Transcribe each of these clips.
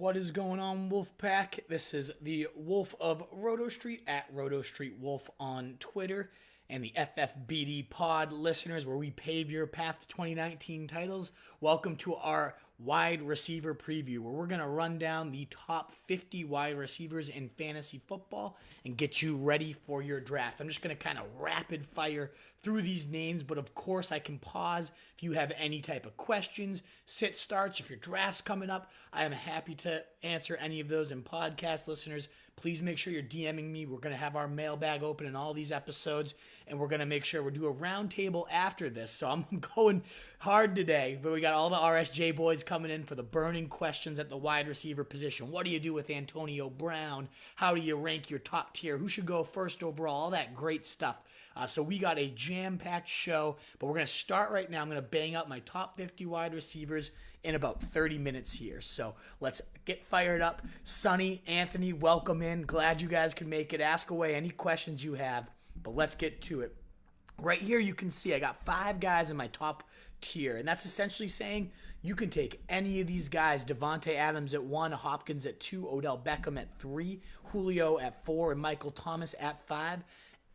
What is going on, Wolfpack? This is the Wolf of Roto Street at Roto Street Wolf on Twitter and the FFBD pod listeners, where we pave your path to 2019 titles. Welcome to our wide receiver preview, where we're going to run down the top 50 wide receivers in fantasy football and get you ready for your draft. I'm just going to kind of rapid fire through these names, but of course I can pause if you have any type of questions, sit starts, if your draft's coming up. I am happy to answer any of those. And podcast listeners, please make sure you're DMing me. We're going to have our mailbag open in all these episodes, and we're going to make sure we do a round table after this. So I'm going hard today, but we got all the RSJ boys coming in for the burning questions at the wide receiver position. What do you do with Antonio Brown? How do you rank your top tier? Who should go first overall? All that great stuff. So we got a jam-packed show, but we're going to start right now. I'm going to bang out my top 50 wide receivers in about 30 minutes here. So let's get fired up. Sonny, Anthony, welcome in. Glad you guys could make it. Ask away any questions you have, but let's get to it. Right here you can see I got 5 guys in my top tier, and that's essentially saying you can take any of these guys. Devontae Adams at 1, Hopkins at 2, Odell Beckham at 3, Julio at 4, and Michael Thomas at 5.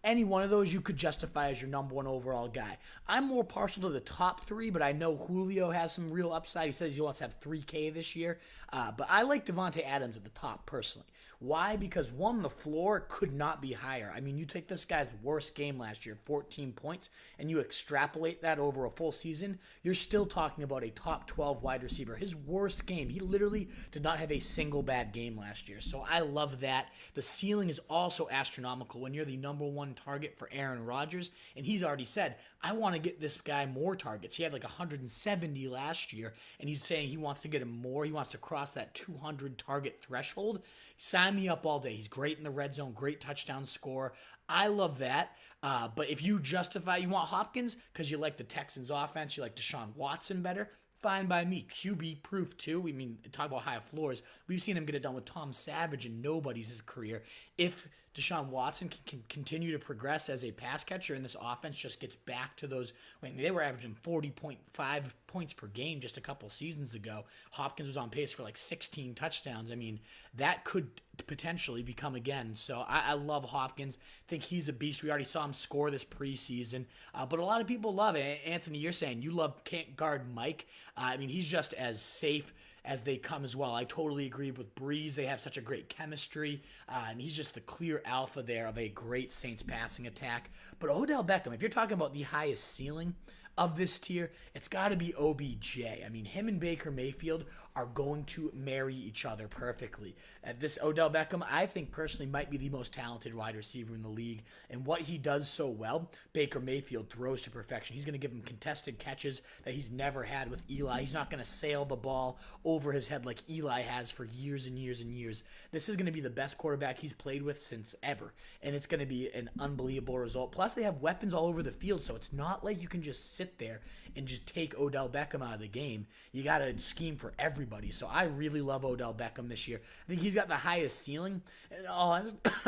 Any one of those you could justify as your number 1 overall guy. I'm more partial to the top 3, but I know Julio has some real upside. He says he wants to have 3K this year. But I like Devontae Adams at the top personally. Why? Because one, the floor could not be higher. I mean, you take this guy's worst game last year, 14 points, and you extrapolate that over a full season, you're still talking about a top 12 wide receiver. His worst game, he literally did not have a single bad game last year. So I love that. The ceiling is also astronomical when you're the number 1 target for Aaron Rodgers, and he's already said, I want to get this guy more targets. He had like 170 last year, and he's saying he wants to get him more. He wants to cross that 200 target threshold. Sign me up all day. He's great in the red zone, great touchdown scorer. I love that. But if you justify, you want Hopkins because you like the Texans offense, you like Deshaun Watson better, fine by me. QB proof too. We mean, talk about high floors. We've seen him get it done with Tom Savage and nobody's his career. If Deshaun Watson can continue to progress as a pass catcher and this offense just gets back to those, when they were averaging 40.5 points per game just a couple seasons ago. Hopkins was on pace for like 16 touchdowns. I mean, that could potentially become again. So I love Hopkins. Think he's a beast. We already saw him score this preseason. But a lot of people love it. Anthony, you're saying you love can't guard Mike. I mean, he's just as safe as they come as well. I totally agree with Breeze. They have such a great chemistry, and he's just the clear alpha there of a great Saints passing attack. But Odell Beckham, if you're talking about the highest ceiling of this tier, it's got to be OBJ. I mean, him and Baker Mayfield are going to marry each other perfectly. This Odell Beckham, I think personally, might be the most talented wide receiver in the league. And what he does so well, Baker Mayfield throws to perfection. He's going to give him contested catches that he's never had with Eli. He's not going to sail the ball over his head like Eli has for years and years and years. This is going to be the best quarterback he's played with since ever. And it's going to be an unbelievable result. Plus, they have weapons all over the field, so it's not like you can just sit there and just take Odell Beckham out of the game. You got to scheme for everybody. So I really love Odell Beckham this year. I think he's got the highest ceiling. And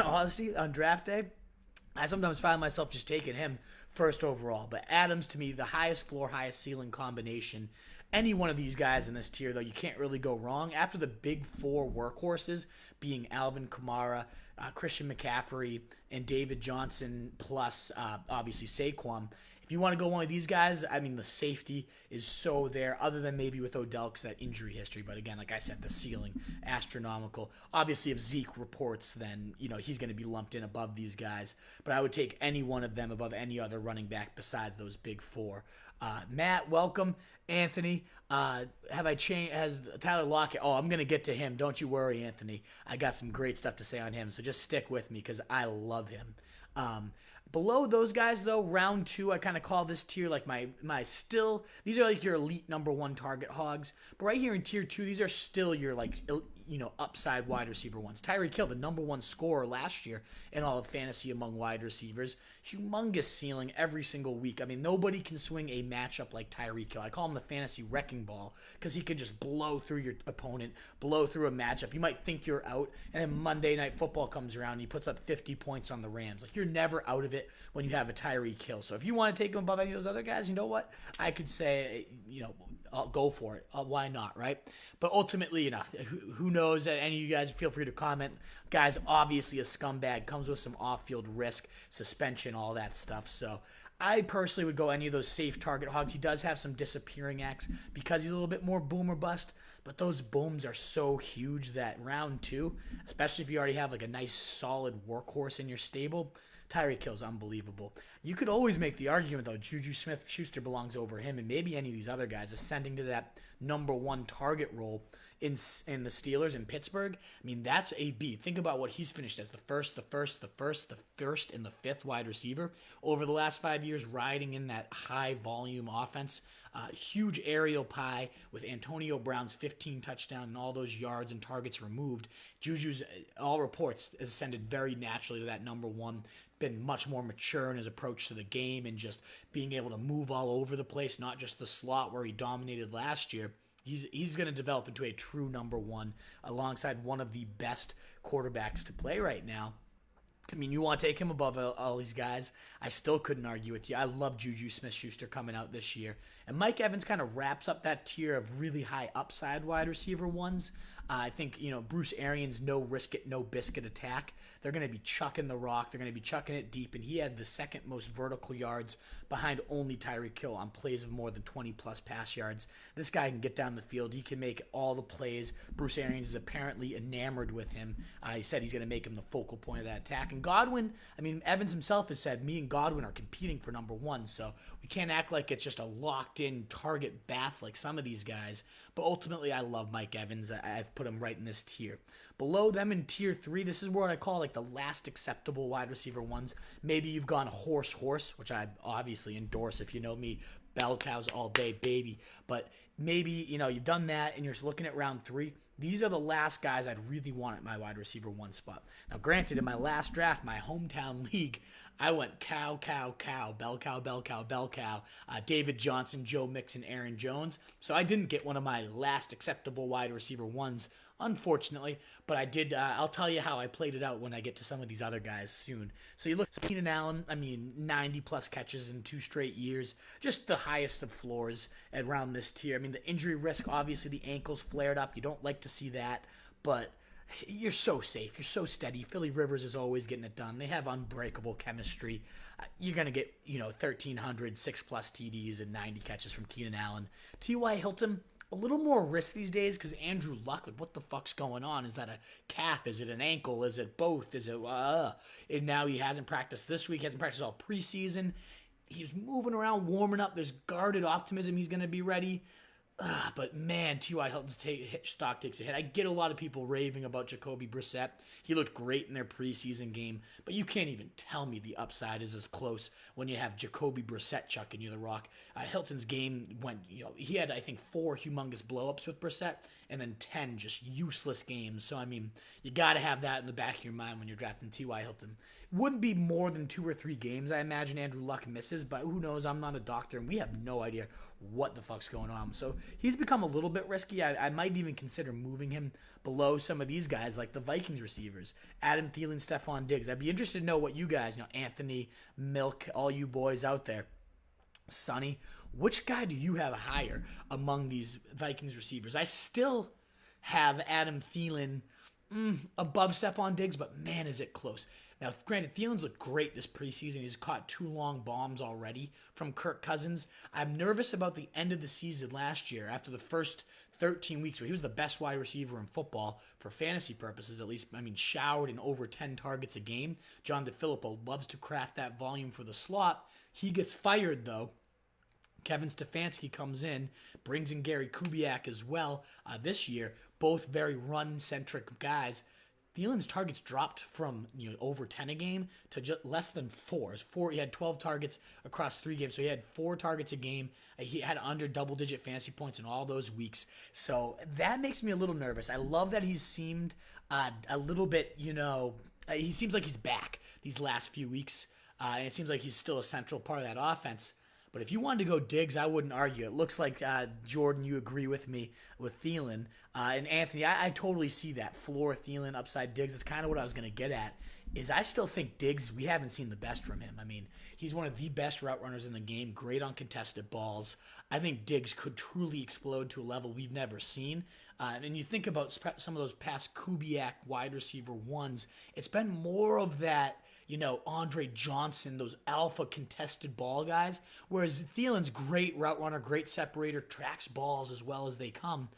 honestly, on draft day, I sometimes find myself just taking him first overall. But Adams, to me, the highest floor, highest ceiling combination. Any one of these guys in this tier, though, you can't really go wrong. After the big 4 workhorses, being Alvin Kamara, Christian McCaffrey, and David Johnson, plus obviously Saquon, if you want to go one of these guys, I mean, the safety is so there, other than maybe with Odell because that injury history. But again, like I said, the ceiling, astronomical. Obviously, if Zeke reports, then, he's going to be lumped in above these guys. But I would take any one of them above any other running back besides those big 4. Matt, welcome. Anthony, has Tyler Lockett? Oh, I'm going to get to him. Don't you worry, Anthony. I got some great stuff to say on him, so just stick with me because I love him. Below those guys, though, round 2, I kind of call this tier like my still. These are like your elite number 1 target hogs. But right here in tier 2, these are still your upside wide receiver ones. Tyreek Hill, the number 1 scorer last year in all of fantasy among wide receivers. Humongous ceiling every single week. I mean, nobody can swing a matchup like Tyreek Hill. I call him the fantasy wrecking ball because he can just blow through your opponent, blow through a matchup. You might think you're out, and then Monday Night Football comes around and he puts up 50 points on the Rams. Like, you're never out of it when you have a Tyreek Hill. So if you want to take him above any of those other guys, you know what? I could say, I'll go for it. Why not, right? But ultimately, who knows? knows? Any of you guys, feel free to comment. Guy's obviously a scumbag, comes with some off-field risk, suspension, all that stuff. So I personally would go any of those safe target hogs. He does have some disappearing acts because he's a little bit more boom or bust, but those booms are so huge that round 2, especially if you already have like a nice solid workhorse in your stable, Tyreek Hill's unbelievable. You could always make the argument, though, Juju Smith-Schuster belongs over him and maybe any of these other guys ascending to that number 1 target role in the Steelers in Pittsburgh. I mean, that's a B. Think about what he's finished as the first, and the 5th wide receiver over the last 5 years, riding in that high-volume offense. Huge aerial pie with Antonio Brown's 15 touchdown and all those yards and targets removed. Juju's, all reports, ascended very naturally to that number 1, been much more mature in his approach to the game and just being able to move all over the place, not just the slot where he dominated last year. He's going to develop into a true number 1 alongside one of the best quarterbacks to play right now. I mean, you want to take him above all these guys. I still couldn't argue with you. I love Juju Smith-Schuster coming out this year. And Mike Evans kind of wraps up that tier of really high upside wide receiver ones. I think, Bruce Arians' no risk it, no biscuit attack. They're going to be chucking the rock. They're going to be chucking it deep. And he had the second most vertical yards behind only Tyreek Hill on plays of more than 20-plus pass yards. This guy can get down the field. He can make all the plays. Bruce Arians is apparently enamored with him. He said he's going to make him the focal point of that attack. And Godwin, Evans himself has said, me and Godwin are competing for number 1, so we can't act like it's just a locked-in target bath like some of these guys. But ultimately, I love Mike Evans. I've put him right in this tier. Below them in tier 3, this is what I call like the last acceptable wide receiver ones. Maybe you've gone horse, which I obviously endorse. If you know me, bell cows all day, baby. But maybe, you've done that and you're looking at round 3. These are the last guys I'd really want at my wide receiver 1 spot. Now, granted, in my last draft, my hometown league, I went cow, bell cow, David Johnson, Joe Mixon, Aaron Jones. So I didn't get one of my last acceptable wide receiver 1s, unfortunately. But I did, I'll tell you how I played it out when I get to some of these other guys soon. So you look at Keenan Allen, 90-plus catches in 2 straight years. Just the highest of floors around this tier. The injury risk, obviously the ankles flared up. You don't like to see that, but you're so safe. You're so steady. Philly Rivers is always getting it done. They have unbreakable chemistry. You're going to get, 1,300, 6-plus TDs and 90 catches from Keenan Allen. T.Y. Hilton, a little more risk these days because Andrew Luck, what the fuck's going on? Is that a calf? Is it an ankle? Is it both? Is it, And now he hasn't practiced this week. He hasn't practiced all preseason. He's moving around, warming up. There's guarded optimism he's going to be ready. But man, T.Y. Hilton's stock takes a hit. I get a lot of people raving about Jacoby Brissett. He looked great in their preseason game, but you can't even tell me the upside is as close when you have Jacoby Brissett chucking you the rock. Hilton's game went, he had, I think, 4 humongous blowups with Brissett and then 10 just useless games. So, you got to have that in the back of your mind when you're drafting T.Y. Hilton. Wouldn't be more than 2 or 3 games, I imagine Andrew Luck misses, but who knows? I'm not a doctor, and we have no idea what the fuck's going on. So he's become a little bit risky. I might even consider moving him below some of these guys, like the Vikings receivers, Adam Thielen, Stephon Diggs. I'd be interested to know what you guys, Anthony, Milk, all you boys out there, Sonny, which guy do you have higher among these Vikings receivers? I still have Adam Thielen above Stephon Diggs, but man, is it close. Now, granted, Thielen's looked great this preseason. He's caught 2 long bombs already from Kirk Cousins. I'm nervous about the end of the season last year after the first 13 weeks where he was the best wide receiver in football for fantasy purposes, at least. Showered in over 10 targets a game. John DeFilippo loves to craft that volume for the slot. He gets fired, though. Kevin Stefanski comes in, brings in Gary Kubiak as well this year. Both very run-centric guys. Thielen's targets dropped from over 10 a game to just less than 4. He had 12 targets across 3 games, so he had 4 targets a game. He had under double-digit fantasy points in all those weeks, so that makes me a little nervous. I love that he's seemed a little bit, he seems like he's back these last few weeks, and it seems like he's still a central part of that offense. But But if you wanted to go Diggs, I wouldn't argue. It looks like, Jordan, you agree with me with Thielen. And Anthony, I totally see that. Floor Thielen, upside Diggs. That's kind of what I was going to get at. Is I still think Diggs, we haven't seen the best from him. I mean, he's one of the best route runners in the game, great on contested balls. I think Diggs could truly explode to a level we've never seen. And you think about some of those past Kubiak wide receiver ones, it's been more of that, Andre Johnson, those alpha contested ball guys. Whereas Thielen's great route runner, great separator, tracks balls as well as they come.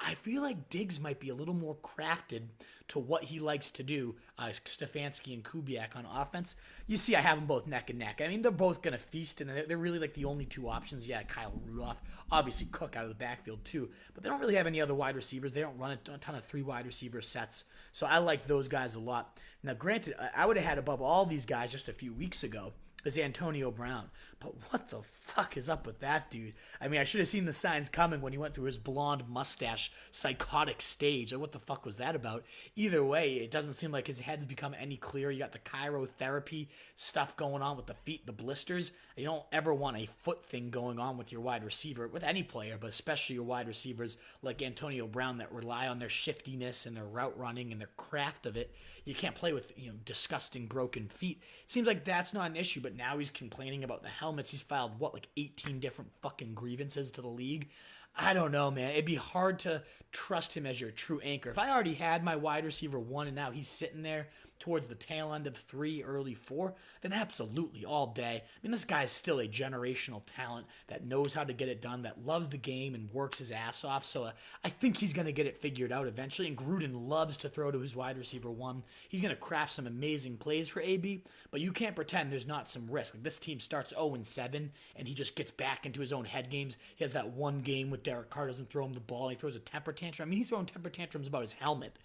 I feel like Diggs might be a little more crafted to what he likes to do, Stefanski and Kubiak on offense. You see, I have them both neck and neck. I mean, they're both going to feast, and they're really like the only two options. Yeah, Kyle Rudolph, obviously Cook out of the backfield too, but they don't really have any other wide receivers. They don't run a ton of 3 wide receiver sets, so I like those guys a lot. Now, granted, I would have had above all these guys just a few weeks ago is Antonio Brown. But what the fuck is up with that dude? I mean, I should have seen the signs coming when he went through his blonde mustache psychotic stage. Like, what the fuck was that about? Either way, it doesn't seem like his head's become any clearer. You got the chirotherapy stuff going on with the feet, the blisters. You don't ever want a foot thing going on with your wide receiver, with any player, but especially your wide receivers like Antonio Brown that rely on their shiftiness and their route running and their craft of it. You can't play with, disgusting broken feet. It seems like that's not an issue, but now he's complaining about the helmets. He's filed, 18 different fucking grievances to the league? I don't know, man. It'd be hard to trust him as your true anchor. If I already had my wide receiver 1 and now he's sitting there towards the tail end of 3, early 4, then absolutely all day. I mean, this guy's still a generational talent that knows how to get it done, that loves the game and works his ass off. So I think he's going to get it figured out eventually. And Gruden loves to throw to his wide receiver 1. He's going to craft some amazing plays for AB, but you can't pretend there's not some risk. Like, this team starts 0-7 and he just gets back into his own head games. He has that one game with Derek Carr doesn't throw him the ball. He throws a temper tantrum. I mean, he's throwing temper tantrums about his helmet.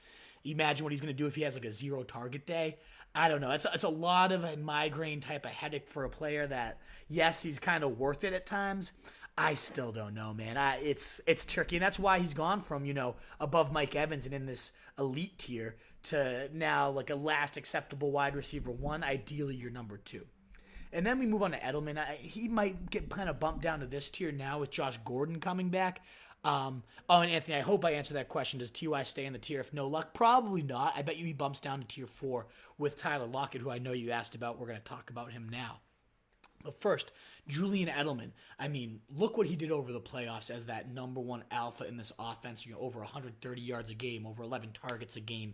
Imagine what he's going to do if he has like a 0 target day. I don't know. It's a lot of a migraine type of headache for a player that, yes, he's kind of worth it at times. I still don't know, man. It's tricky, and that's why he's gone from, above Mike Evans and in this elite tier to now like a last acceptable wide receiver 1, ideally your number 2. And then we move on to Edelman. He might get kind of bumped down to this tier now with Josh Gordon coming back. And Anthony, I hope I answered that question. Does T.Y. stay in the tier if no luck? Probably not. I bet you he bumps down to tier 4 with Tyler Lockett, who I know you asked about. We're going to talk about him now. But first, Julian Edelman. I mean, look what he did over the playoffs as that number 1 alpha in this offense. Over 130 yards a game, over 11 targets a game.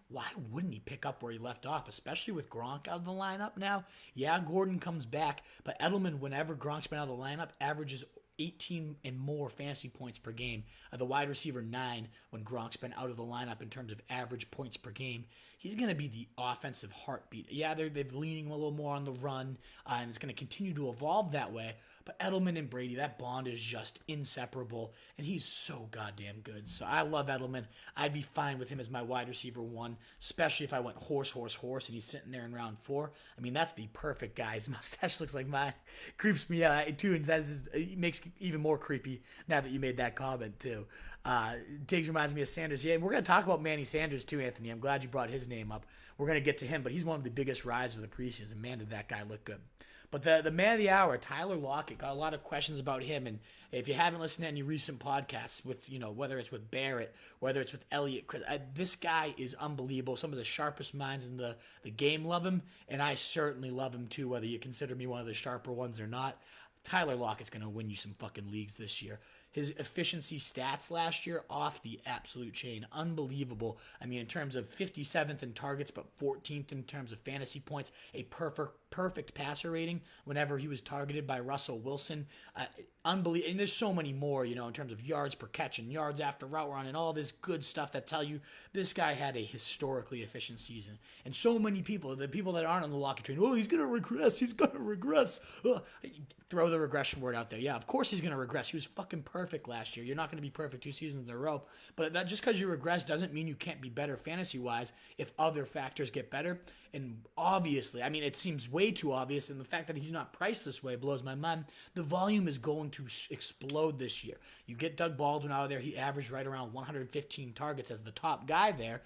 Why wouldn't he pick up where he left off, especially with Gronk out of the lineup now? Yeah, Gordon comes back, but Edelman, whenever Gronk's been out of the lineup, averages 18 and more fantasy points per game. The wide receiver 9 when Gronk's been out of the lineup in terms of average points per game. He's going to be the offensive heartbeat. Yeah, they're leaning a little more on the run, and it's going to continue to evolve that way. But Edelman and Brady, that bond is just inseparable, and he's so goddamn good. So I love Edelman. I'd be fine with him as my wide receiver 1, especially if I went horse, and he's sitting there in round 4. I mean, that's the perfect guy. His mustache looks like mine. Creeps me out, too, and it makes it even more creepy now that you made that comment, too. Diggs reminds me of Sanders. Yeah, and we're going to talk about Manny Sanders, too, Anthony. I'm glad you brought his name up. We're going to get to him, but he's one of the biggest risers of the preseason. Man, did that guy look good. But the man of the hour, Tyler Lockett, got a lot of questions about him. And if you haven't listened to any recent podcasts with, whether it's with Barrett, whether it's with Elliott, this guy is unbelievable. Some of the sharpest minds in the game love him. And I certainly love him too, whether you consider me one of the sharper ones or not. Tyler Lockett's going to win you some fucking leagues this year. His efficiency stats last year off the absolute chain. Unbelievable. I mean, in terms of 57th in targets, but 14th in terms of fantasy points. A perfect passer rating whenever he was targeted by Russell Wilson. Unbelievable. And there's so many more, in terms of yards per catch and yards after route run and all this good stuff that tell you this guy had a historically efficient season. And so many people, the people that aren't on the Lockett train, he's going to regress. Throw the regression word out there. Yeah, of course he's going to regress. He was fucking perfect last year. You're not going to be perfect 2 seasons in a row. But that just because you regress doesn't mean you can't be better fantasy-wise if other factors get better. And obviously, I mean, it seems way too obvious, and the fact that he's not priced this way blows my mind. The volume is going to explode this year. You get Doug Baldwin out of there, he averaged right around 115 targets as the top guy there.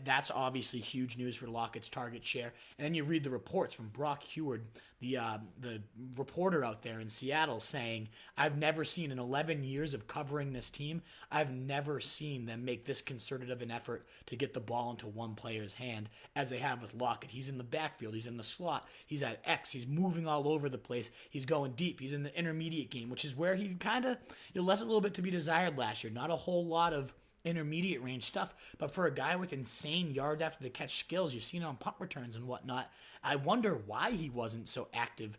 That's obviously huge news for Lockett's target share. And then you read the reports from Brock Heward, the reporter out there in Seattle, saying, I've never seen in 11 years of covering this team, I've never seen them make this concerted of an effort to get the ball into one player's hand as they have with Lockett. He's in the backfield, he's in the slot, he's at X, he's moving all over the place, he's going deep, he's in the intermediate game, which is where he kind of left a little bit to be desired last year. Not a whole lot of intermediate range stuff, but for a guy with insane yard after the catch skills, you've seen it on punt returns and whatnot. I wonder why he wasn't so active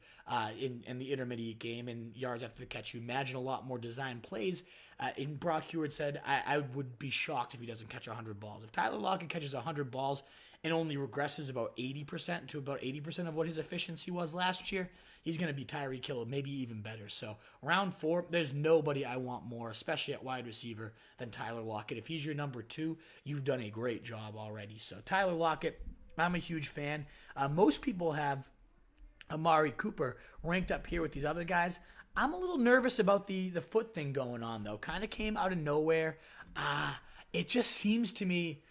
in the intermediate game and yards after the catch. You imagine a lot more design plays. And Brock Heward said, I would be shocked if he doesn't catch 100 balls. If Tyler Lockett catches 100 balls and only regresses about 80% to about 80% of what his efficiency was last year, he's going to be Tyreek Hill, maybe even better. So round 4, there's nobody I want more, especially at wide receiver, than Tyler Lockett. If he's your number 2, you've done a great job already. So Tyler Lockett, I'm a huge fan. Most people have Amari Cooper ranked up here with these other guys. I'm a little nervous about the foot thing going on, though. Kind of came out of nowhere. It just seems to me,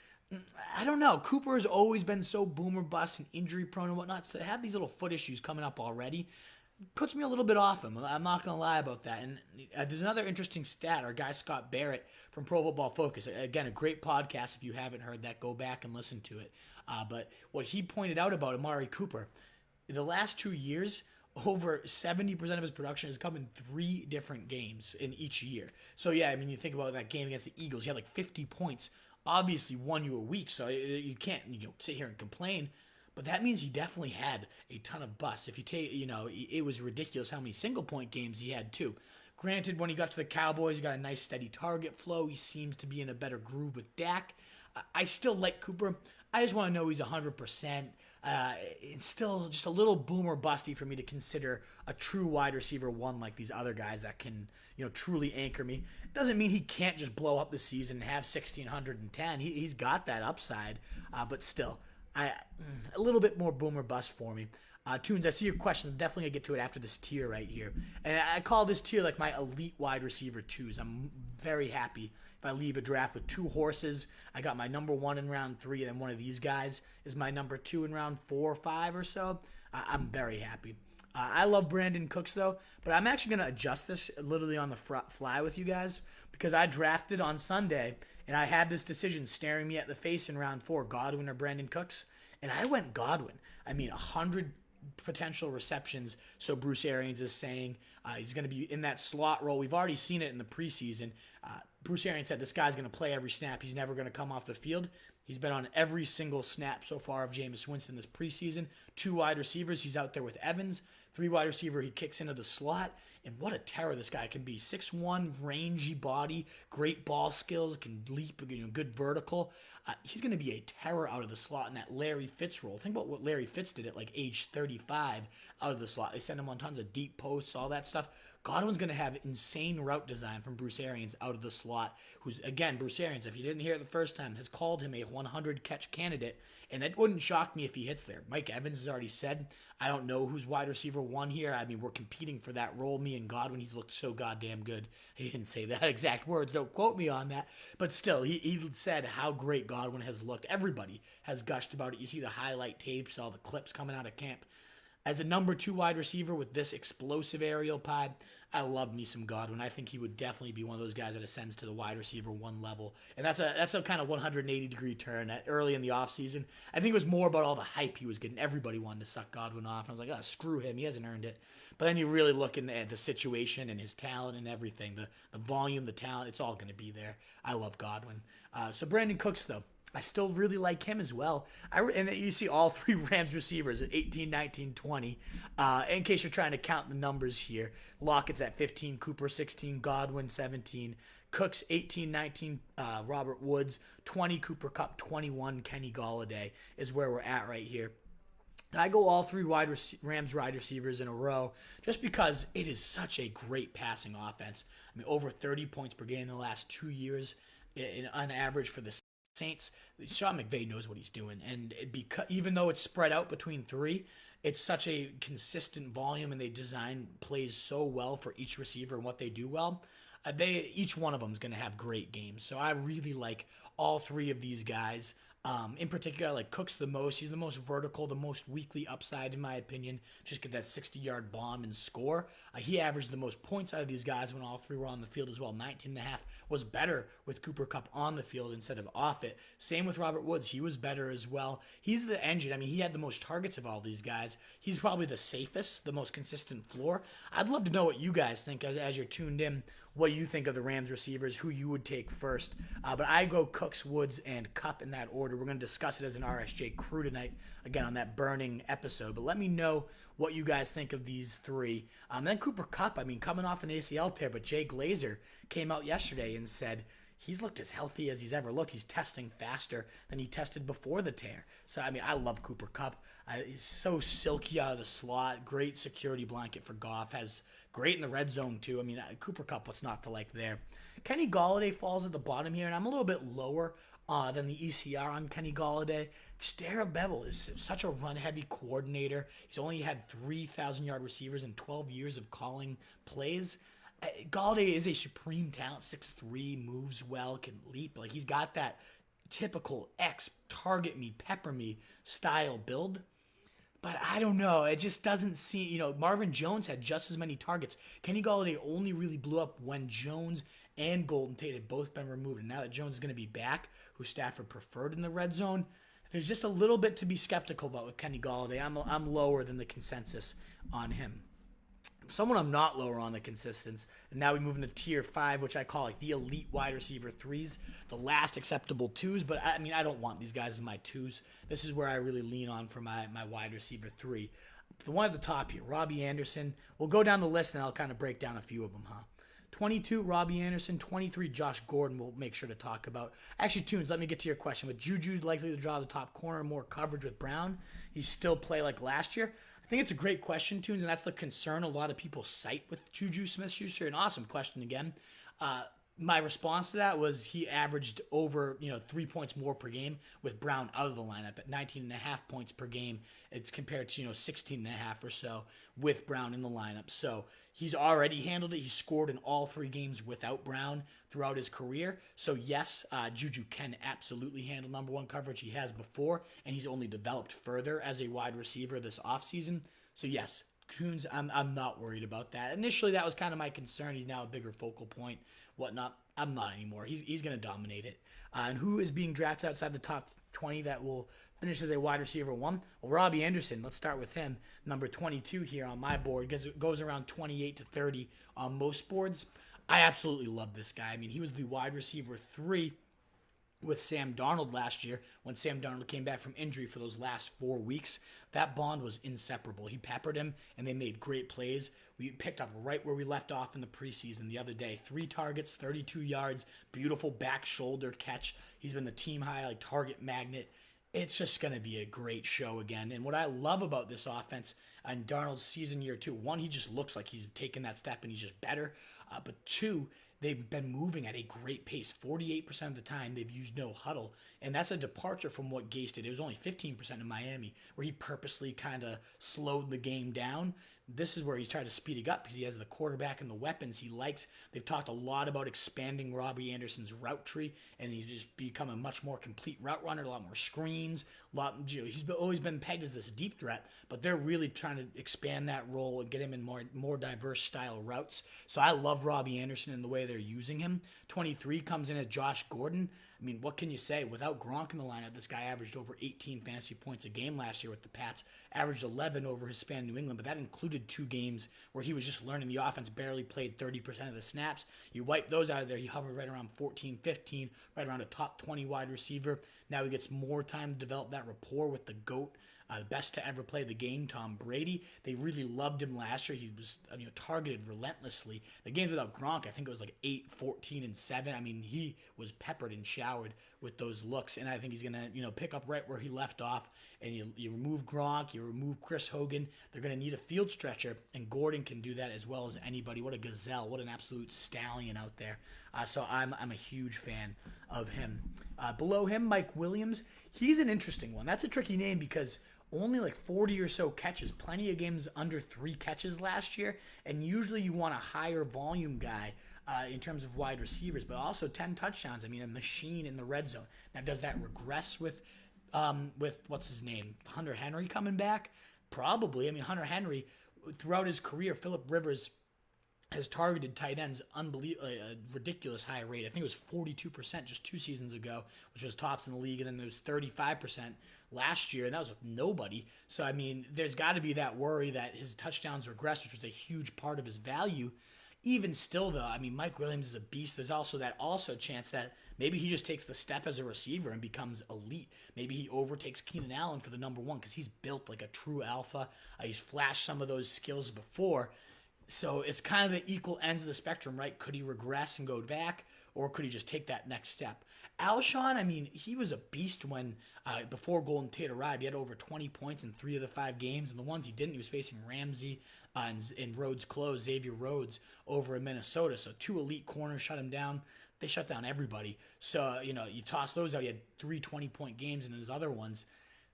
I don't know. Cooper has always been so boomer bust and injury prone and whatnot. So to have these little foot issues coming up already puts me a little bit off him. I'm not going to lie about that. And there's another interesting stat. Our guy Scott Barrett from Pro Football Focus, again, a great podcast. If you haven't heard that, go back and listen to it. But what he pointed out about Amari Cooper, in the last 2 years, over 70% of his production has come in 3 different games in each year. So, yeah, I mean, you think about that game against the Eagles. He had like 50 points. Obviously won you a week, so you can't sit here and complain. But that means he definitely had a ton of busts. If you take, it was ridiculous how many single-point games he had, too. Granted, when he got to the Cowboys, he got a nice steady target flow. He seems to be in a better groove with Dak. I still like Cooper. I just want to know he's 100%. It's still just a little boomer busty for me to consider a true wide receiver 1 like these other guys that can, truly anchor me. It doesn't mean he can't just blow up the season and have 1,610. He's got that upside, but still, a little bit more boomer bust for me. Tunes, I see your question. I'm definitely going to get to it after this tier right here. And I call this tier like my elite wide receiver 2s. I'm very happy if I leave a draft with 2 horses. I got my number 1 in round 3, and then one of these guys is my number 2 in round 4 or 5 or so. I'm very happy. I love Brandon Cooks, though, but I'm actually going to adjust this literally on the fly with you guys because I drafted on Sunday, and I had this decision staring me at the face in round 4, Godwin or Brandon Cooks, and I went Godwin. I mean, 100 potential receptions, so Bruce Arians is saying he's going to be in that slot role. We've already seen it in the preseason. Bruce Arians said this guy's going to play every snap. He's never going to come off the field. He's been on every single snap so far of Jameis Winston this preseason. 2 wide receivers. He's out there with Evans. 3 wide receiver. He kicks into the slot. And what a terror this guy can be. 6'1", rangy body, great ball skills, can leap, good vertical. He's going to be a terror out of the slot in that Larry Fitz role. Think about what Larry Fitz did at like age 35 out of the slot. They sent him on tons of deep posts, all that stuff. Godwin's going to have insane route design from Bruce Arians out of the slot, who's, again, Bruce Arians, if you didn't hear it the first time, has called him a 100-catch candidate, and it wouldn't shock me if he hits there. Mike Evans has already said, I don't know who's wide receiver 1 here. I mean, we're competing for that role, me and Godwin. He's looked so goddamn good. He didn't say that exact words. Don't quote me on that. But still, he said how great Godwin has looked. Everybody has gushed about it. You see the highlight tapes, all the clips coming out of camp. As a number 2 wide receiver with this explosive aerial pod, I love me some Godwin. I think he would definitely be one of those guys that ascends to the wide receiver 1 level. And that's a kind of 180-degree turn early in the offseason. I think it was more about all the hype he was getting. Everybody wanted to suck Godwin off. And I was like, oh, screw him. He hasn't earned it. But then you really look at the situation and his talent and everything. The volume, the talent, it's all going to be there. I love Godwin. So Brandon Cooks, though. I still really like him as well. And you see all 3 Rams receivers at 18, 19, 20. In case you're trying to count the numbers here, Lockett's at 15, Cooper 16, Godwin 17, Cooks 18, 19, Robert Woods 20, Cooper Kupp 21, Kenny Golladay is where we're at right here. And I go all 3 Rams wide receivers in a row just because it is such a great passing offense. I mean, over 30 points per game in the last 2 years on average for the Saints, Sean McVay knows what he's doing, and even though it's spread out between three, it's such a consistent volume, and they design plays so well for each receiver and what they do well. Each one of them is going to have great games. So I really like all three of these guys. In particular, I like Cooks the most. He's the most vertical, the most weekly upside, in my opinion. Just get that 60-yard bomb and score. He averaged the most points out of these guys when all three were on the field as well. 19.5 was better with Cooper Kupp on the field instead of off it. Same with Robert Woods. He was better as well. He's the engine. I mean, he had the most targets of all these guys. He's probably the safest, the most consistent floor. I'd love to know what you guys think as you're tuned in. What you think of the Rams receivers, who you would take first. But I go Cooks, Woods, and Kupp in that order. We're going to discuss it as an RSJ crew tonight, again, on that burning episode. But let me know what you guys think of these three. Then Cooper Kupp, I mean, coming off an ACL tear, but Jay Glazer came out yesterday and said he's looked as healthy as he's ever looked. He's testing faster than he tested before the tear. So, I mean, I love Cooper Kupp. He's so silky out of the slot. Great security blanket for Goff. Has great in the red zone, too. I mean, Cooper Kupp, what's not to like there? Kenny Golladay falls at the bottom here, and I'm a little bit lower than the ECR on Kenny Golladay. Darrell Bevel is such a run-heavy coordinator. He's only had 3,000-yard receivers in 12 years of calling plays. Golladay is a supreme talent, 6'3", moves well, can leap. Like, he's got that typical target me, pepper me style build. But I don't know. It just doesn't seem, Marvin Jones had just as many targets. Kenny Golladay only really blew up when Jones and Golden Tate had both been removed. And now that Jones is going to be back, who Stafford preferred in the red zone, there's just a little bit to be skeptical about with Kenny Golladay. I'm lower than the consensus on him. Someone I'm not lower on the consistency, and now we move into tier 5, which I call like the elite wide receiver 3s, the last acceptable 2s, but I mean, I don't want these guys as my 2s. This is where I really lean on for my wide receiver 3. The one at the top here, Robbie Anderson. We'll go down the list, and I'll kind of break down a few of them, 22, Robbie Anderson. 23, Josh Gordon, we'll make sure to talk about. Actually, Tunes, let me get to your question. With Juju likely to draw the top corner, more coverage with Brown, he still play like last year? I think it's a great question, Tunes, and that's the concern a lot of people cite with Juju Smith-Schuster. An awesome question again. My response to that was he averaged over 3 points more per game with Brown out of the lineup at 19.5 points per game. It's compared to 16.5 or so with Brown in the lineup. So he's already handled it. He scored in all 3 games without Brown throughout his career. So yes, Juju can absolutely handle number 1 coverage. He has before, and he's only developed further as a wide receiver this offseason. So yes, Coons, I'm not worried about that. Initially, that was kind of my concern. He's now a bigger focal point, whatnot. I'm not anymore. He's going to dominate it. And who is being drafted outside the top 20 that will finish as a wide receiver 1? Well, Robbie Anderson. Let's start with him. Number 22 here on my board. Goes around 28 to 30 on most boards. I absolutely love this guy. I mean, he was the wide receiver 3 with Sam Darnold last year when Sam Darnold came back from injury for those last 4 weeks. That bond was inseparable. He peppered him, and they made great plays. We picked up right where we left off in the preseason the other day. 3 targets, 32 yards, beautiful back shoulder catch. He's been the team high, target magnet. It's just going to be a great show again. And what I love about this offense and Darnold's season year 2, 1, he just looks like he's taken that step and he's just better. But 2, they've been moving at a great pace. 48% of the time, they've used no huddle. And that's a departure from what Gase did. It was only 15% in Miami, where he purposely kind of slowed the game down. This is where he's trying to speed it up because he has the quarterback and the weapons he likes. They've talked a lot about expanding Robbie Anderson's route tree, and he's just become a much more complete route runner, a lot more screens. He's always been pegged as this deep threat, but they're really trying to expand that role and get him in more diverse style routes. So I love Robbie Anderson and the way they're using him. 23 comes in as Josh Gordon. I mean, what can you say? Without Gronk in the lineup, this guy averaged over 18 fantasy points a game last year with the Pats, averaged 11 over his span in New England, but that included 2 games where he was just learning the offense, barely played 30% of the snaps. You wipe those out of there, he hovered right around 14, 15, right around a top 20 wide receiver. Now he gets more time to develop that rapport with the GOAT, best to ever play the game, Tom Brady. They really loved him last year. He was targeted relentlessly. The games without Gronk, I think it was 8, 14, and 7. I mean, he was peppered and showered with those looks, and I think he's going to pick up right where he left off. And you remove Gronk, you remove Chris Hogan. They're going to need a field stretcher, and Gordon can do that as well as anybody. What a gazelle. What an absolute stallion out there. So I'm a huge fan of him. Below him, Mike Williams. He's an interesting one. That's a tricky name because only like 40 or so catches, plenty of games under 3 catches last year, and usually you want a higher volume guy in terms of wide receivers, but also 10 touchdowns. I mean, a machine in the red zone. Now, does that regress with what's his name, Hunter Henry coming back? Probably. I mean, Hunter Henry, throughout his career, Phillip Rivers has targeted tight ends a ridiculous high rate. I think it was 42% just 2 seasons ago, which was tops in the league, and then there was 35% last year, and that was with nobody. So, I mean, there's got to be that worry that his touchdowns regress, which was a huge part of his value. Even still, though, I mean, Mike Williams is a beast. There's also that chance that maybe he just takes the step as a receiver and becomes elite. Maybe he overtakes Keenan Allen for the number 1 because he's built like a true alpha. He's flashed some of those skills before. So it's kind of the equal ends of the spectrum, right? Could he regress and go back, or could he just take that next step? Alshon, I mean, he was a beast when before Golden Tate arrived. He had over 20 points in 3 of the 5 games, and the ones he didn't, he was facing Ramsey and Rhodes closed, Xavier Rhodes over in Minnesota. So 2 elite corners shut him down. They shut down everybody. So, you toss those out. He had 3 20-point games in his other ones.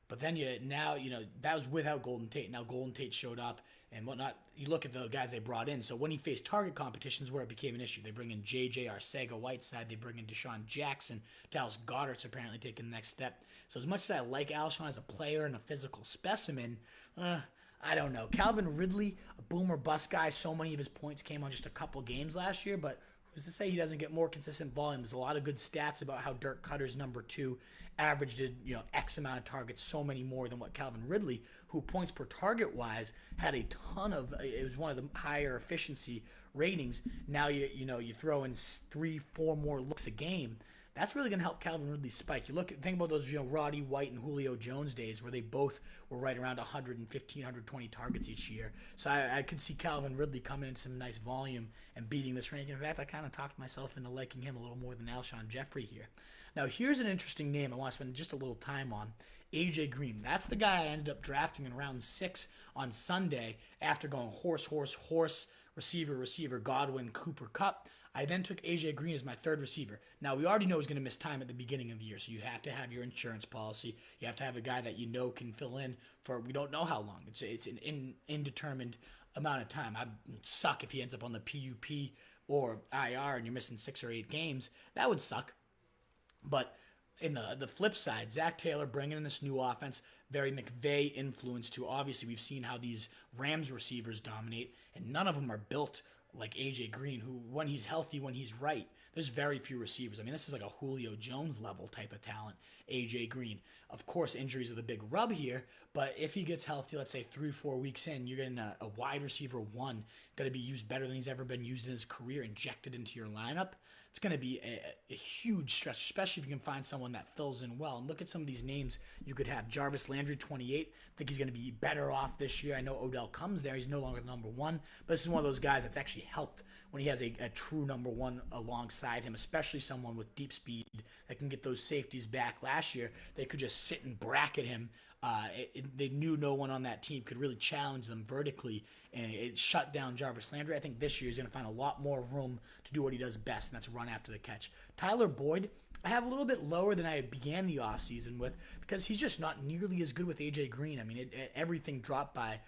But then that was without Golden Tate. Now Golden Tate showed up and whatnot. You look at the guys they brought in. So when he faced target competitions where it became an issue, they bring in J.J. Arcega-Whiteside. They bring in Deshaun Jackson. Dallas Goedert's apparently taking the next step. So as much as I like Alshon as a player and a physical specimen, I don't know. Calvin Ridley, a boom or bust guy. So many of his points came on just a couple games last year, but who's to say he doesn't get more consistent volume? There's a lot of good stats about how Dirk Cutter's number 2 averaged X amount of targets, so many more than what Calvin Ridley, who points per target wise had a ton of. It was one of the higher efficiency ratings. Now you throw in 3-4 more looks a game. That's really going to help Calvin Ridley spike. Think about those Roddy White and Julio Jones days where they both were right around 115, 120 targets each year. So I could see Calvin Ridley coming in some nice volume and beating this ranking. In fact, I kind of talked myself into liking him a little more than Alshon Jeffrey here. Now, here's an interesting name I want to spend just a little time on. AJ Green. That's the guy I ended up drafting in round 6 on Sunday after going horse, receiver, Godwin, Cooper, Kupp. I then took AJ Green as my 3rd receiver. Now, we already know he's going to miss time at the beginning of the year, so you have to have your insurance policy. You have to have a guy that can fill in for we don't know how long. It's an indeterminate amount of time. I'd suck if he ends up on the PUP or IR and you're missing 6 or 8 games. That would suck. But in the flip side, Zach Taylor bringing in this new offense, very McVay influenced too. Obviously, we've seen how these Rams receivers dominate, and none of them are built like AJ Green, who, when he's healthy, when he's right, there's very few receivers. I mean, this is like a Julio Jones level type of talent, AJ Green. Of course, injuries are the big rub here, but if he gets healthy, let's say 3-4 weeks in, you're getting a wide receiver 1 going to be used better than he's ever been used in his career, injected into your lineup. It's going to be a huge stretch, especially if you can find someone that fills in well. And look at some of these names you could have. Jarvis Landry, 28. I think he's going to be better off this year. I know Odell comes there. He's no longer the number 1. But this is one of those guys that's actually helped when he has a true number 1 alongside him, especially someone with deep speed that can get those safeties back. Last year, they could just sit and bracket him. They knew no one on that team could really challenge them vertically, and it shut down Jarvis Landry. I think this year he's going to find a lot more room to do what he does best, and that's run after the catch. Tyler Boyd, I have a little bit lower than I began the offseason with because he's just not nearly as good with AJ Green. I mean, everything dropped by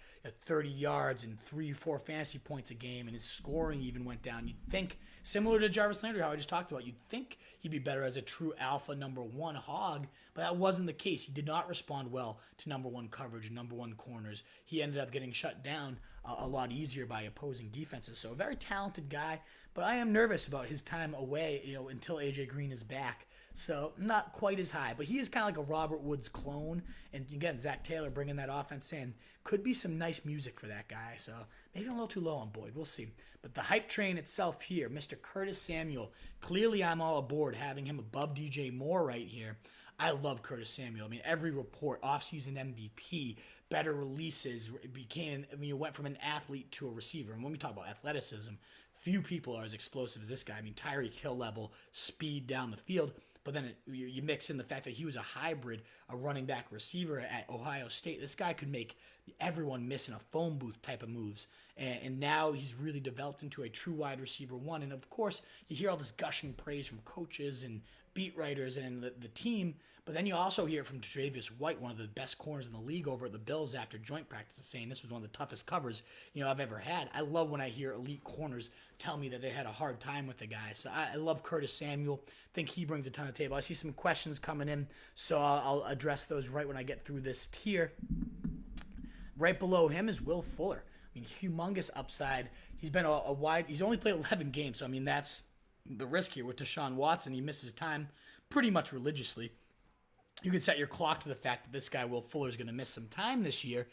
30 yards and 3-4 fantasy points a game, and his scoring even went down. You'd think, similar to Jarvis Landry, how I just talked about, you'd think he'd be better as a true alpha number 1 hog, but that wasn't the case. He did not respond well to number 1 coverage and number 1 corners. He ended up getting shut down a lot easier by opposing defenses. So a very talented guy, but I am nervous about his time away, until AJ Green is back. So not quite as high, but he is kind of like a Robert Woods clone. And again, Zach Taylor bringing that offense in could be some nice music for that guy. So maybe I'm a little too low on Boyd. We'll see. But the hype train itself here, Mr. Curtis Samuel, clearly I'm all aboard having him above DJ Moore right here. I love Curtis Samuel. I mean, every report, offseason MVP, better releases, went from an athlete to a receiver. And when we talk about athleticism, few people are as explosive as this guy. I mean, Tyreek Hill level speed down the field. But then you mix in the fact that he was a hybrid, a running back receiver at Ohio State. This guy could make everyone missing a phone booth type of moves. And now he's really developed into a true wide receiver one. And of course, you hear all this gushing praise from coaches and beat writers and the team, but then you also hear from Tre'Davious White, one of the best corners in the league over at the Bills after joint practice, saying this was one of the toughest covers I've ever had. I love when I hear elite corners tell me that they had a hard time with the guy. So I love Curtis Samuel. Think he brings a ton to the table. I see some questions coming in, so I'll address those right when I get through this tier. Right below him is Will Fuller. I mean, humongous upside. He's been a wide. He's only played 11 games, so I mean that's the risk here with Deshaun Watson. He misses time pretty much religiously. You could set your clock to the fact that this guy, Will Fuller, is going to miss some time this year.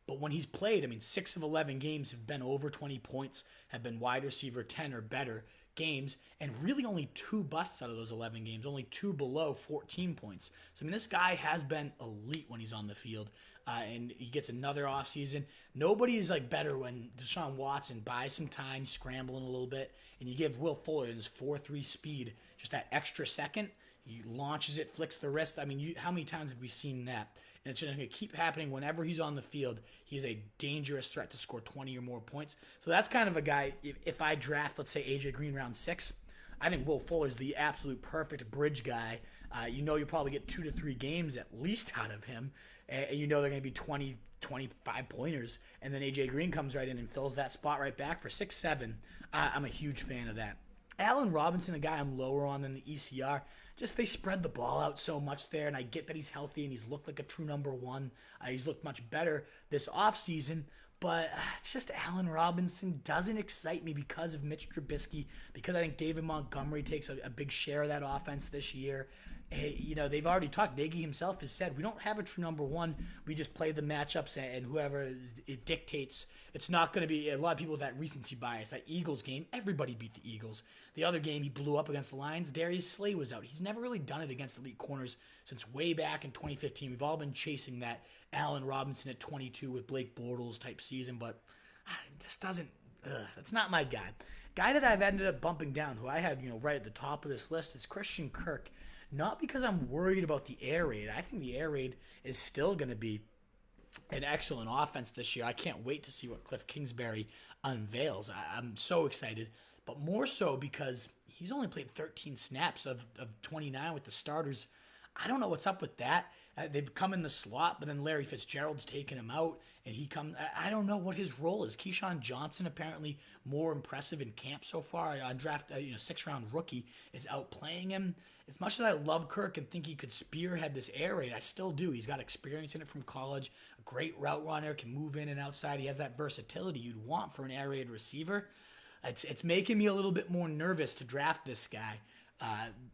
But when he's played, I mean, 6 of 11 games have been over 20 points, have been wide receiver 10 or better games, and really only 2 busts out of those 11 games, only 2 below 14 points. So, I mean, this guy has been elite when he's on the field, and he gets another offseason. Nobody is like better when Deshaun Watson buys some time, scrambling a little bit, and you give Will Fuller in his 4.3 speed just that extra second. He launches it, flicks the wrist. I mean, how many times have we seen that? And it's just going to keep happening whenever he's on the field. He's a dangerous threat to score 20 or more points. So that's kind of a guy, if I draft, let's say, A.J. Green round 6, I think Will Fuller is the absolute perfect bridge guy. You'll probably get 2 to 3 games at least out of him. And they're going to be 20, 25 pointers. And then A.J. Green comes right in and fills that spot right back for 6-7. I'm a huge fan of that. Allen Robinson, a guy I'm lower on than the ECR, just they spread the ball out so much there, and I get that he's healthy and he's looked like a true number one. He's looked much better this offseason, but it's just Allen Robinson doesn't excite me because of Mitch Trubisky, because I think David Montgomery takes a big share of that offense this year. They've already talked. Nagy himself has said, we don't have a true number one. We just play the matchups, and whoever it dictates. It's not going to be a lot of people with that recency bias. That Eagles game, everybody beat the Eagles. The other game, he blew up against the Lions. Darius Slay was out. He's never really done it against elite corners since way back in 2015. We've all been chasing that Allen Robinson at 22 with Blake Bortles type season, but it just doesn't. That's not my guy. Guy that I've ended up bumping down, who I had right at the top of this list, is Christian Kirk. Not because I'm worried about the air raid. I think the air raid is still going to be an excellent offense this year. I can't wait to see what Cliff Kingsbury unveils. I'm so excited, but more so because he's only played 13 snaps of 29 with the starters. I don't know what's up with that. They've come in the slot, but then Larry Fitzgerald's taken him out, and he comes. I don't know what his role is. Keyshawn Johnson, apparently more impressive in camp so far. On draft, 6th-round rookie is outplaying him. As much as I love Kirk and think he could spearhead this air raid, I still do. He's got experience in it from college, a great route runner, can move in and outside. He has that versatility you'd want for an air raid receiver. It's making me a little bit more nervous to draft this guy.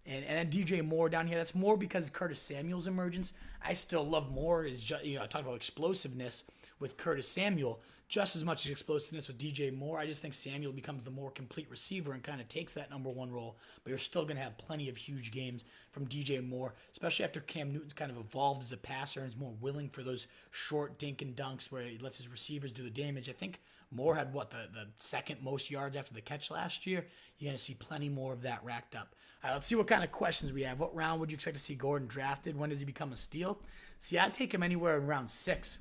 And then DJ Moore down here, that's more because Curtis Samuel's emergence. I still love Moore. I talk about explosiveness with Curtis Samuel just as much as explosiveness with DJ Moore. I just think Samuel becomes the more complete receiver and kind of takes that number one role. But you're still going to have plenty of huge games from DJ Moore, especially after Cam Newton's kind of evolved as a passer and is more willing for those short dink and dunks where he lets his receivers do the damage. I think Moore had, the second most yards after the catch last year. You're going to see plenty more of that racked up. All right, let's see what kind of questions we have. What round would you expect to see Gordon drafted? When does he become a steal? See, I'd take him anywhere in round 6.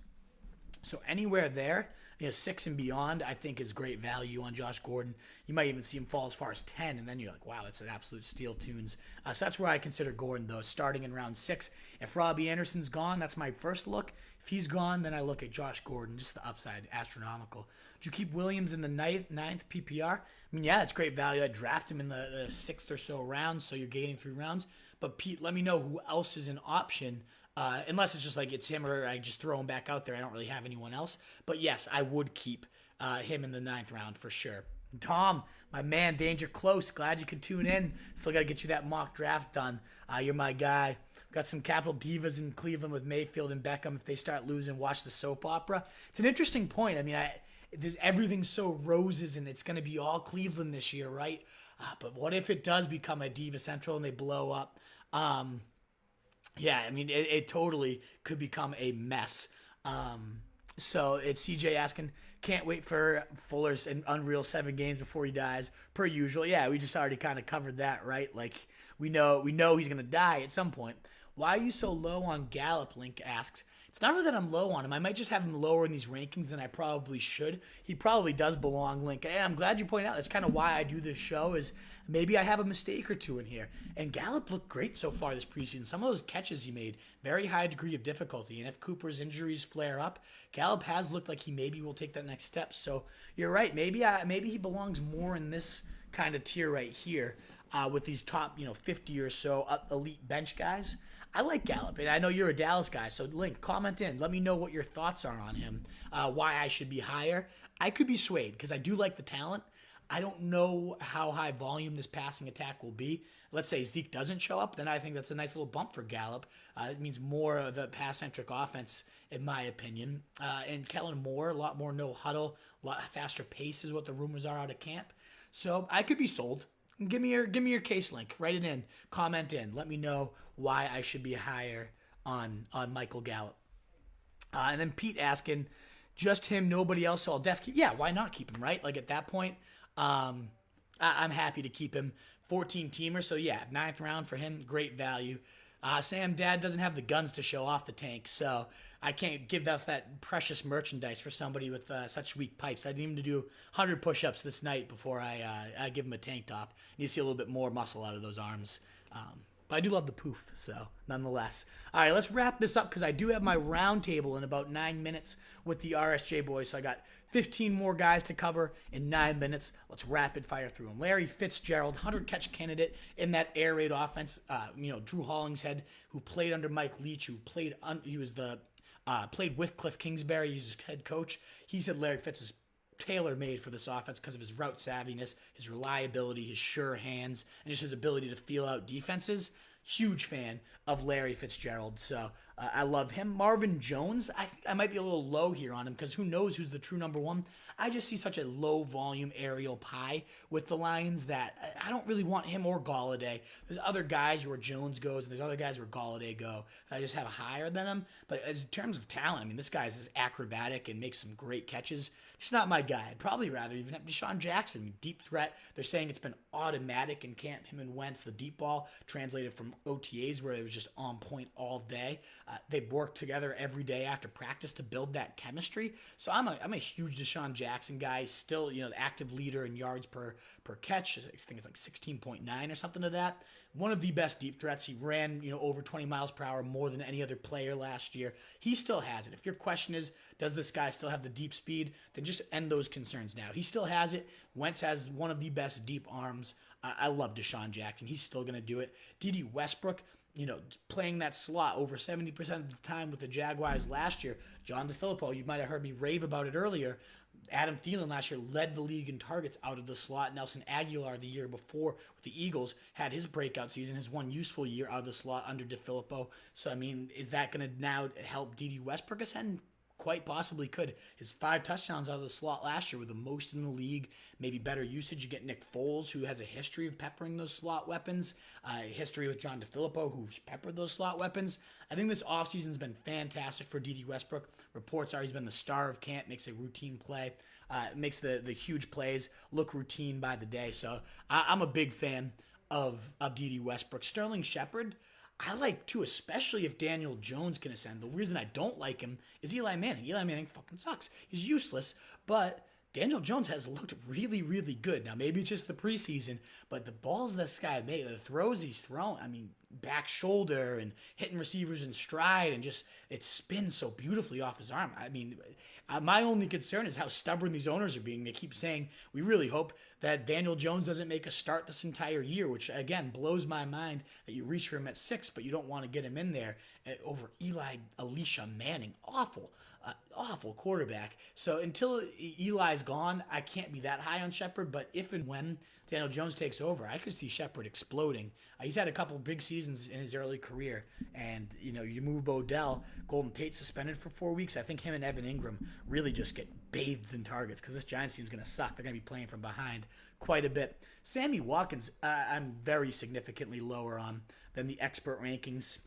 So anywhere there, 6 and beyond, I think is great value on Josh Gordon. You might even see him fall as far as 10, and then you're like, wow, that's an absolute steal tunes. So that's where I consider Gordon, though, starting in round 6. If Robbie Anderson's gone, that's my first look. If he's gone, then I look at Josh Gordon, just the upside, astronomical. Would you keep Williams in the ninth PPR? I mean, yeah, it's great value. I draft him in the 6th or so round, so you're gaining 3 rounds. But, Pete, let me know who else is an option. Unless it's just like it's him or I just throw him back out there. I don't really have anyone else. But yes, I would keep him in the 9th round for sure. Tom, my man, danger close. Glad you could tune in. Still got to get you that mock draft done. You're my guy. Got some capital divas in Cleveland with Mayfield and Beckham. If they start losing, watch the soap opera. It's an interesting point. I mean, everything's so roses and it's going to be all Cleveland this year, right? But what if it does become a diva central and they blow up? Yeah, I mean, it totally could become a mess. So it's CJ asking, can't wait for Fuller's unreal 7 games before he dies, per usual. Yeah, we just already kind of covered that, right? Like, we know he's going to die at some point. Why are you so low on Gallup, Link asks. It's not really that I'm low on him. I might just have him lower in these rankings than I probably should. He probably does belong, Link. And I'm glad you pointed out. That's kind of why I do this show is maybe I have a mistake or two in here. And Gallup looked great so far this preseason. Some of those catches he made, very high degree of difficulty. And if Cooper's injuries flare up, Gallup has looked like he maybe will take that next step. So you're right. Maybe he belongs more in this kind of tier right here with these top 50 or so elite bench guys. I like Gallup, and I know you're a Dallas guy, so Link, comment in. Let me know what your thoughts are on him, why I should be higher. I could be swayed because I do like the talent. I don't know how high volume this passing attack will be. Let's say Zeke doesn't show up, then I think that's a nice little bump for Gallup. It means more of a pass-centric offense, in my opinion. And Kellen Moore, a lot more no huddle, a lot faster pace is what the rumors are out of camp. So I could be sold. Give me your case, Link. Write it in. Comment in. Let me know why I should be higher on Michael Gallup. And then Pete asking, just him, nobody else. So I'll keep. Yeah, why not keep him? Right? Like at that point, I'm happy to keep him. 14-teamer. So yeah, 9th round for him. Great value. Sam, Dad doesn't have the guns to show off the tank, so I can't give that precious merchandise for somebody with such weak pipes. I need him to do 100 push-ups this night before I give him a tank top. You see a little bit more muscle out of those arms. But I do love the poof, so nonetheless. All right, let's wrap this up because I do have my round table in about 9 minutes with the RSJ boys. So I got 15 more guys to cover in 9 minutes. Let's rapid fire through them. Larry Fitzgerald, 100-catch candidate in that air raid offense. Drew Hollingshead, who played under Mike Leach, played with Cliff Kingsbury. He's his head coach. He said Larry Fitz is tailor-made for this offense because of his route savviness, his reliability, his sure hands, and just his ability to feel out defenses. Huge fan of Larry Fitzgerald, so I love him. Marvin Jones, I might be a little low here on him because who knows who's the true number one. I just see such a low-volume aerial pie with the Lions that I don't really want him or Golladay. There's other guys where Jones goes, and there's other guys where Golladay go. I just have higher than him. But in terms of talent, I mean, this guy's as acrobatic and makes some great catches. Just not my guy. I'd probably rather even have Deshaun Jackson. Deep threat. They're saying it's been automatic in camp. Him and Wentz, the deep ball, translated from OTAs where it was just on point all day. They work together every day after practice to build that chemistry. So I'm a huge Deshaun Jackson guy. Still, the active leader in yards per catch. I think it's like 16.9 or something to that. One of the best deep threats. He ran, over 20 miles per hour more than any other player last year. He still has it. If your question is, does this guy still have the deep speed? Then just end those concerns now. He still has it. Wentz has one of the best deep arms. I love Deshaun Jackson. He's still going to do it. D.D. Westbrook, playing that slot over 70% of the time with the Jaguars last year. John DeFilippo, you might have heard me rave about it earlier. Adam Thielen last year led the league in targets out of the slot. Nelson Aguilar the year before with the Eagles had his breakout season, his one useful year out of the slot under DeFilippo. So, is that going to now help D.D. Westbrook ascend? Quite possibly could. His 5 touchdowns out of the slot last year were the most in the league. Maybe better usage. You get Nick Foles, who has a history of peppering those slot weapons. History with John DeFilippo, who's peppered those slot weapons. I think this offseason's been fantastic for D.D. Westbrook. Reports are he's been the star of camp, makes a routine play, makes the huge plays look routine by the day. So I'm a big fan of D.D. Westbrook. Sterling Shepard, I like too, especially if Daniel Jones can ascend. The reason I don't like him is Eli Manning. Eli Manning fucking sucks. He's useless, but Daniel Jones has looked really, really good. Now, maybe it's just the preseason, but the balls this guy made, the throws he's thrown, back shoulder and hitting receivers in stride and just it spins so beautifully off his arm. My only concern is how stubborn these owners are being. They keep saying, we really hope that Daniel Jones doesn't make a start this entire year, which, again, blows my mind that you reach for him at 6, but you don't want to get him in there over Elisha Manning. Awful quarterback. So until Eli's gone, I can't be that high on Shepard, but if and when Daniel Jones takes over, I could see Shepard exploding. He's had a couple big seasons in his early career, and you move Odell, Golden Tate suspended for 4 weeks. I think him and Evan Ingram really just get bathed in targets because this Giants team's going to suck. They're going to be playing from behind quite a bit. Sammy Watkins, I'm very significantly lower on than the expert rankings.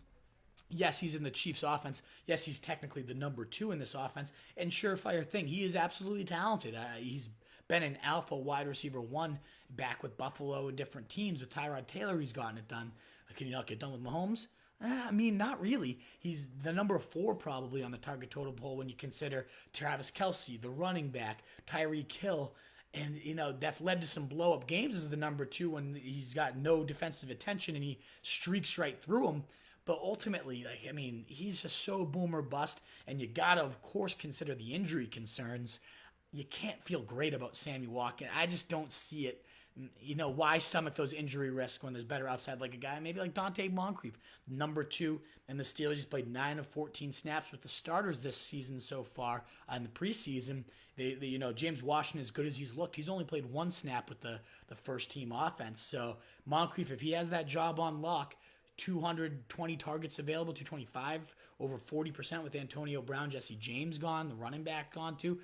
Yes, he's in the Chiefs' offense. Yes, he's technically the number 2 in this offense. And surefire thing, he is absolutely talented. He's been an alpha wide receiver 1 back with Buffalo and different teams. With Tyrod Taylor, he's gotten it done. Can you not get done with Mahomes? I mean, not really. He's the number 4 probably on the target total poll when you consider Travis Kelce, the running back, Tyreek Hill. And, that's led to some blow-up games as the number 2 when he's got no defensive attention and he streaks right through them. But ultimately, he's just so boom or bust. And you got to, of course, consider the injury concerns. You can't feel great about Sammy Watkins. I just don't see it. Why stomach those injury risks when there's better upside like a guy maybe like Dante Moncrief, number 2, and the Steelers just played 9 of 14 snaps with the starters this season so far in the preseason. James Washington, as good as he's looked, he's only played 1 snap with the first team offense. So Moncrief, if he has that job on lock, 220 targets available, 225, over 40% with Antonio Brown, Jesse James gone, the running back gone too.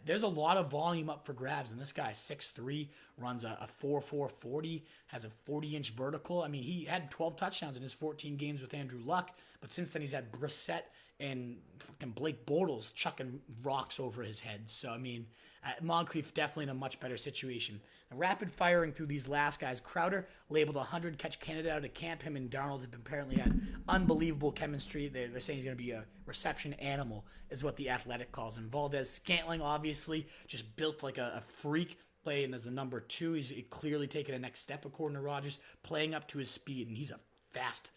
There's a lot of volume up for grabs, and this guy 6'3", runs a 4.4 40, has a 40-inch vertical. I mean, he had 12 touchdowns in his 14 games with Andrew Luck, but since then he's had Brissett and fucking Blake Bortles chucking rocks over his head. So, Moncrief definitely in a much better situation. Now, rapid firing through these last guys. Crowder labeled 100 catch candidate out of camp. Him and Darnold have apparently had unbelievable chemistry. They're saying he's going to be a reception animal, is what the Athletic calls him. Valdez-Scantling, obviously, just built like a freak, playing as the number 2. He's clearly taken a next step, according to Rodgers, playing up to his speed, and he's a fast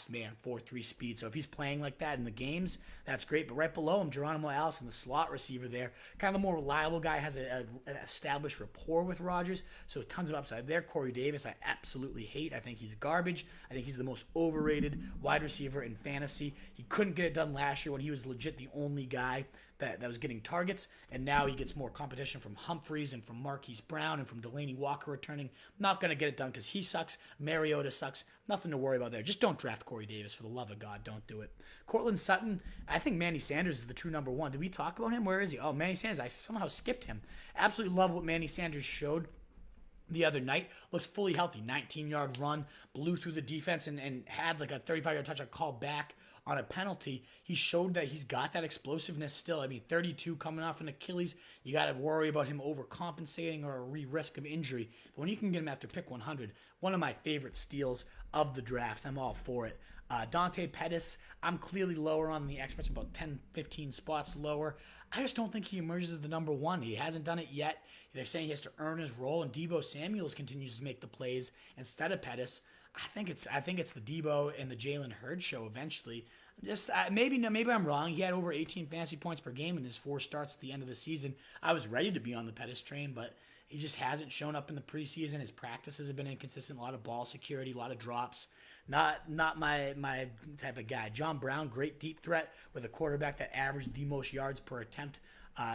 man, 4.3 speed. So if he's playing like that in the games, that's great. But right below him, Geronimo Allison, the slot receiver there, kind of a more reliable guy, has an established rapport with Rodgers, so tons of upside there. Corey Davis, I absolutely hate. I think he's garbage. I think he's the most overrated wide receiver in fantasy. He couldn't get it done last year when he was legit the only guy that was getting targets, and now he gets more competition from Humphreys and from Marquise Brown and from Delaney Walker returning. Not going to get it done because he sucks. Mariota sucks. Nothing to worry about there. Just don't draft Corey Davis, for the love of God. Don't do it. Cortland Sutton, I think Manny Sanders is the true number 1. Did we talk about him? Where is he? Oh, Manny Sanders. I somehow skipped him. Absolutely love what Manny Sanders showed the other night. Looked fully healthy. 19-yard run, blew through the defense, and had like a 35-yard touchdown call back on a penalty. He showed that he's got that explosiveness still. 32 coming off an Achilles. You got to worry about him overcompensating or a risk of injury. But when you can get him after pick 100, one of my favorite steals of the draft. I'm all for it. Dante Pettis, I'm clearly lower on the experts, about 10, 15 spots lower. I just don't think he emerges as the number 1. He hasn't done it yet. They're saying he has to earn his role, and Deebo Samuels continues to make the plays instead of Pettis. I think it's the Deebo and the Jalen Hurd show eventually. Maybe I'm wrong. He had over 18 fantasy points per game in his 4 starts at the end of the season. I was ready to be on the Pettis train, but he just hasn't shown up in the preseason. His practices have been inconsistent. A lot of ball security, a lot of drops. Not my type of guy. John Brown, great deep threat with a quarterback that averaged the most yards per attempt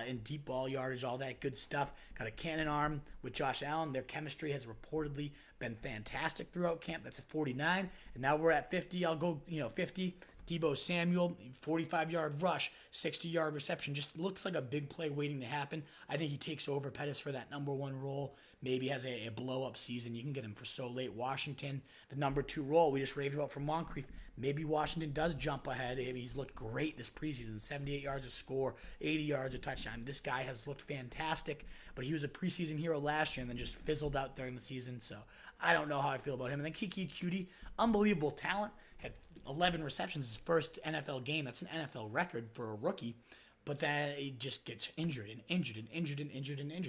in deep ball yardage, all that good stuff. Got a cannon arm with Josh Allen. Their chemistry has reportedly been fantastic throughout camp. That's a 49. And now we're at 50. I'll go, 50. Deebo Samuel, 45-yard rush, 60-yard reception. Just looks like a big play waiting to happen. I think he takes over Pettis for that number 1 role. Maybe has a blow-up season. You can get him for so late. Washington, the number 2 role we just raved about from Moncrief. Maybe Washington does jump ahead. He's looked great this preseason. 78 yards a score, 80 yards a touchdown. This guy has looked fantastic, but he was a preseason hero last year and then just fizzled out during the season. So I don't know how I feel about him. And then Kiki Cutie, unbelievable talent. Had 11 receptions his first NFL game. That's an NFL record for a rookie. But then he just gets injured,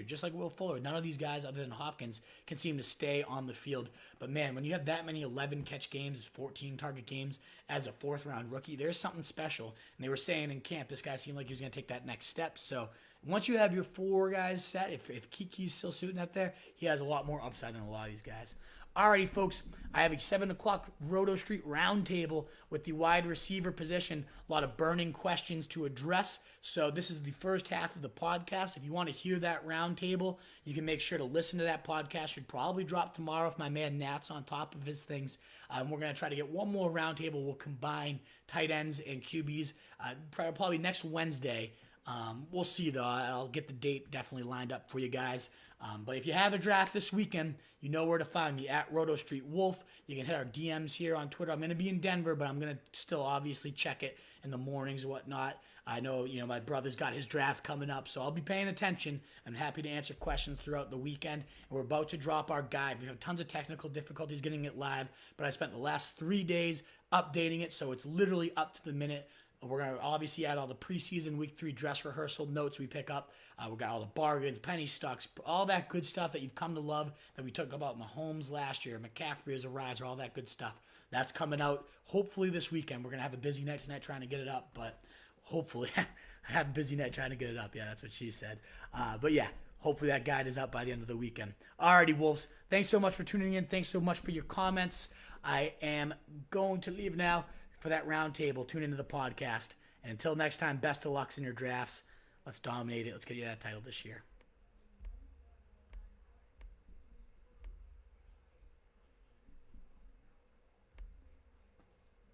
just like Will Fuller. None of these guys, other than Hopkins, can seem to stay on the field. But man, when you have that many 11 catch games, 14 target games as a 4th-round rookie, there's something special. And they were saying in camp, this guy seemed like he was going to take that next step. So once you have your 4 guys set, if Kiki's still suiting up there, he has a lot more upside than a lot of these guys. Alrighty, folks, I have a 7 o'clock Roto Street roundtable with the wide receiver position. A lot of burning questions to address. So this is the first half of the podcast. If you want to hear that roundtable, you can make sure to listen to that podcast. Should probably drop tomorrow if my man Nat's on top of his things. We're going to try to get one more roundtable. We'll combine tight ends and QBs probably next Wednesday. We'll see, though. I'll get the date definitely lined up for you guys. But if you have a draft this weekend, you know where to find me, at Roto Street Wolf. You can hit our DMs here on Twitter. I'm going to be in Denver, but I'm going to still obviously check it in the mornings and whatnot. I know, my brother's got his draft coming up, so I'll be paying attention. I'm happy to answer questions throughout the weekend. And we're about to drop our guide. We have tons of technical difficulties getting it live, but I spent the last 3 days updating it, so it's literally up to the minute. We're going to obviously add all the preseason week 3 dress rehearsal notes we pick up. We got all the bargains, penny stocks, all that good stuff that you've come to love that we talked about Mahomes last year, McCaffrey as a riser, all that good stuff. That's coming out hopefully this weekend. We're going to have a busy night tonight trying to get it up, but hopefully I have a busy night trying to get it up. Yeah, that's what she said. But yeah, hopefully that guide is up by the end of the weekend. Alrighty, Wolves. Thanks so much for tuning in. Thanks so much for your comments. I am going to leave now for that roundtable. Tune into the podcast. And until next time, best of luck in your drafts. Let's dominate it. Let's get you that title this year.